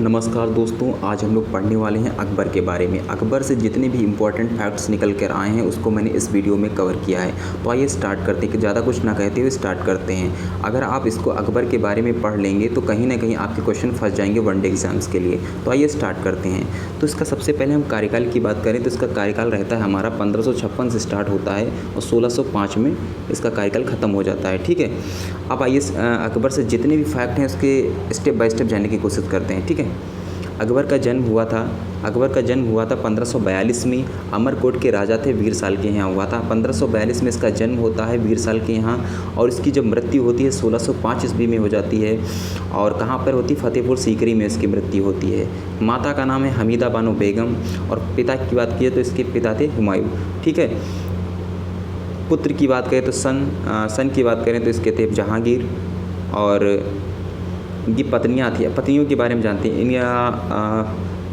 नमस्कार दोस्तों, आज हम लोग पढ़ने वाले हैं अकबर के बारे में। अकबर से जितने भी इम्पोर्टेंट फैक्ट्स निकल कर आए हैं उसको मैंने इस वीडियो में कवर किया है। तो आइए स्टार्ट करते हैं कि ज़्यादा कुछ ना कहते हुए स्टार्ट करते हैं। अगर आप इसको अकबर के बारे में पढ़ लेंगे तो कहीं ना कहीं आपके क्वेश्चन फंस जाएंगे वनडे एग्जाम्स के लिए। तो आइए स्टार्ट करते हैं। तो इसका सबसे पहले हम कार्यकाल की बात करें तो इसका कार्यकाल रहता है हमारा 1556 से स्टार्ट होता है और 1605 में इसका कार्यकाल ख़त्म हो जाता है। ठीक है, अब आइए अकबर से जितने भी फैक्ट हैं उसके स्टेप बाय स्टेप जानने की कोशिश करते हैं। ठीक है, अकबर का जन्म हुआ था 1542 में। अमरकोट के राजा थे, वीरसाल के यहाँ हुआ था। 1542 में इसका जन्म होता है वीरसाल के यहाँ, और इसकी जब मृत्यु होती है 1605 ईस्वी में हो जाती है। और कहाँ पर होती है? फतेहपुर सीकरी में इसकी मृत्यु होती है। माता का नाम है हमीदा बानो बेगम, और पिता की बात की तो इसके पिता थे हुमायूं। ठीक है, पुत्र की बात करें तो सन की बात करें तो इसके थे जहांगीर, और इनकी पत्नियां थी। पत्नियों के बारे में जानते हैं।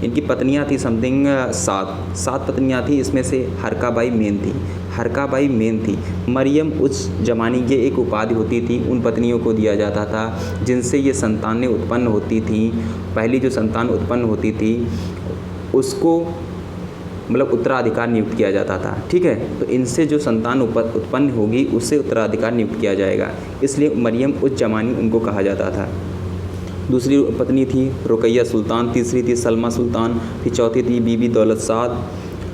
इनकी पत्नियां थी समथिंग सात पत्नियां थी। इसमें से हरकाबाई मेन थी। मरियम उस जमाने की एक उपाधि होती थी, उन पत्नियों को दिया जाता था जिनसे ये संतानें उत्पन्न होती थी। पहली जो संतान उत्पन्न होती थी उसको मतलब उत्तराधिकार नियुक्त किया जाता था। ठीक है, तो इनसे जो संतान उत्पन्न होगी उससे उत्तराधिकार नियुक्त किया जाएगा, इसलिए मरियम उस जमानी उनको कहा जाता था। दूसरी पत्नी थी रुकैया सुल्तान, तीसरी थी सलमा सुल्तान, फिर चौथी थी बीबी दौलत साद,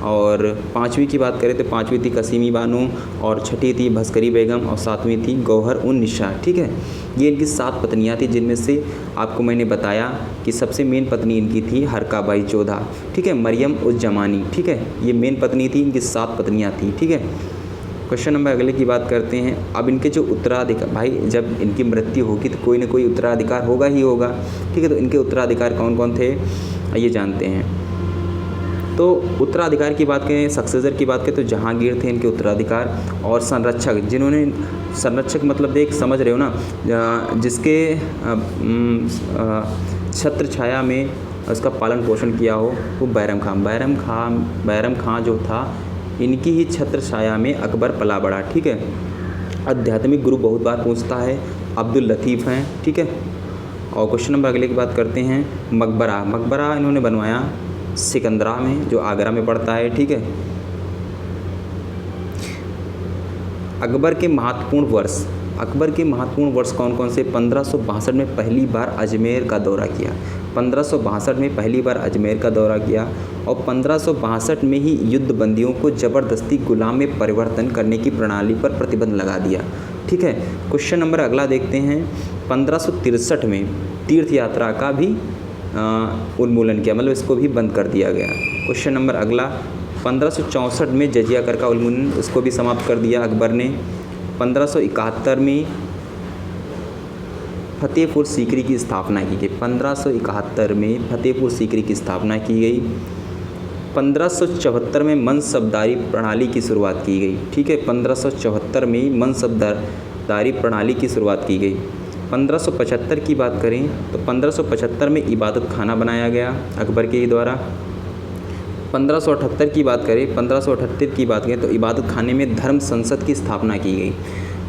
और पाँचवीं की बात करें तो पाँचवीं थी कसीमी बानो, और छठी थी भस्करी बेगम, और सातवीं थी गौहर उन निशा। ठीक है, ये इनकी 7 पत्नियां थी, जिनमें से आपको मैंने बताया कि सबसे मेन पत्नी इनकी थी हरकाबाई चौधा। ठीक है, मरियम उस जमानी। ठीक है, ये मेन पत्नी थी, इनकी 7 पत्नियां थी। ठीक है, क्वेश्चन नंबर अगले की बात करते हैं। अब इनके जो उत्तराधिकार, भाई जब इनकी मृत्यु होगी तो कोई ना कोई उत्तराधिकार होगा ही होगा। ठीक है, तो इनके उत्तराधिकार कौन कौन थे ये जानते हैं। तो उत्तराधिकार की बात करें, सक्सेसर की बात करें तो जहांगीर थे इनके उत्तराधिकार, और संरक्षक, जिन्होंने संरक्षक मतलब देख समझ रहे हो ना, जिसके छत्र छाया में उसका पालन पोषण किया हो वो बैरम खां जो था, इनकी ही छत्र छाया में अकबर पला बढ़ा। ठीक है, आध्यात्मिक गुरु बहुत बार पूछता है, अब्दुल लतीफ़ हैं। ठीक है, और क्वेश्चन नंबर अगले की बात करते हैं। मकबरा इन्होंने बनवाया सिकंदरा में, जो आगरा में पड़ता है। ठीक है, अकबर के महत्वपूर्ण वर्ष कौन कौन से? 1562 में पहली बार अजमेर का दौरा किया। 1562 में पहली बार अजमेर का दौरा किया, और 1562 में ही युद्ध बंदियों को ज़बरदस्ती गुलाम में परिवर्तन करने की प्रणाली पर प्रतिबंध लगा दिया। ठीक है, क्वेश्चन नंबर अगला देखते हैं। 1563 में तीर्थ यात्रा का भी उन्मूलन किया, मतलब इसको भी बंद कर दिया गया। क्वेश्चन नंबर अगला, 1564 में जजिया कर का उन्मूलन, उसको भी समाप्त कर दिया अकबर ने। 1571 में फतेहपुर सीकरी की स्थापना की गई। 1571 में फतेहपुर सीकरी की स्थापना की गई। 1574 में मनसबदारी प्रणाली की शुरुआत की गई। ठीक है, 1574 में मनसबदारी प्रणाली की शुरुआत की गई। 1575 की बात करें तो 1575 में इबादत खाना बनाया गया अकबर के द्वारा। 1578 की बात करें तो इबादत खाने में धर्म संसद की स्थापना की गई।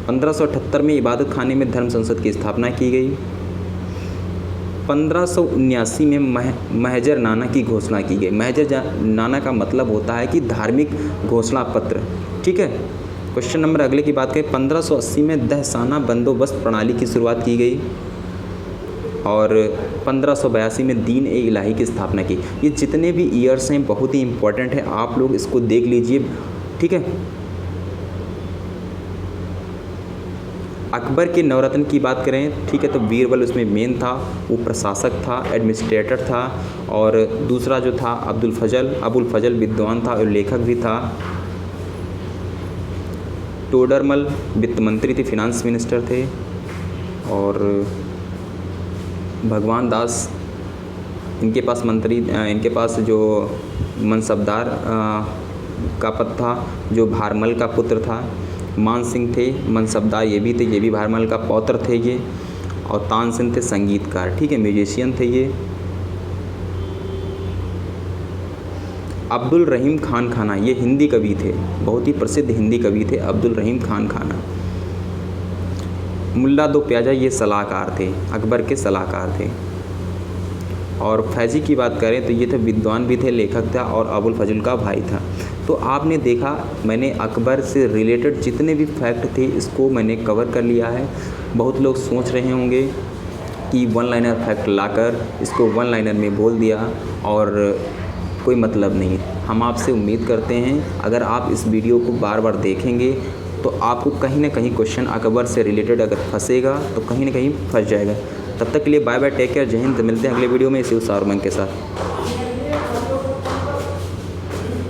1578 में इबादत खाने में धर्म संसद की स्थापना की गई। 1579 में महजर नाना की घोषणा की गई। महजर नाना का मतलब होता है कि धार्मिक घोषणा पत्र। ठीक है, क्वेश्चन नंबर अगले की बात करें। 1580 में दहसाना बंदोबस्त प्रणाली की शुरुआत की गई, और 1582 में दीन ए इलाही की स्थापना की। ये जितने भी ईयर्स हैं बहुत ही इंपॉर्टेंट है, आप लोग इसको देख लीजिए। ठीक है, अकबर के नवरत्न की बात करें, ठीक है, तो बीरबल उसमें मेन था, वो प्रशासक था, एडमिनिस्ट्रेटर था, और दूसरा जो था अबुल फजल विद्वान था और लेखक भी था। टोडरमल वित्त मंत्री थे, फिनांस मिनिस्टर थे, और भगवान दास इनके पास जो मनसबदार का पद था, जो भारमल का पुत्र था। मान सिंह थे मनसबदार, ये भी भारमल का पौत्र थे ये। और तानसेन थे संगीतकार। ठीक है, म्यूजिशियन थे ये। अब्दुल रहीम खान खाना, ये हिंदी कवि थे, बहुत ही प्रसिद्ध हिंदी कवि थे अब्दुल रहीम खान खाना। मुल्ला दो प्याजा, ये सलाहकार थे, अकबर के सलाहकार थे। और फैज़ी की बात करें तो ये थे विद्वान भी थे, लेखक था और अबुल फजल का भाई था। तो आपने देखा मैंने अकबर से रिलेटेड जितने भी फैक्ट थे इसको मैंने कवर कर लिया है। बहुत लोग सोच रहे होंगे कि वन लाइनर फैक्ट लाकर इसको वन लाइनर में बोल दिया और कोई मतलब नहीं। हम आपसे उम्मीद करते हैं अगर आप इस वीडियो को बार बार देखेंगे तो आपको कहीं ना कहीं क्वेश्चन अकबर से रिलेटेड अगर फंसेगा तो कहीं ना कहीं फंस जाएगा। तब तक के लिए बाय बाय, टेक केयर, जय हिंद। मिलते हैं अगले वीडियो में इसी उत्साह और उमंग के साथ।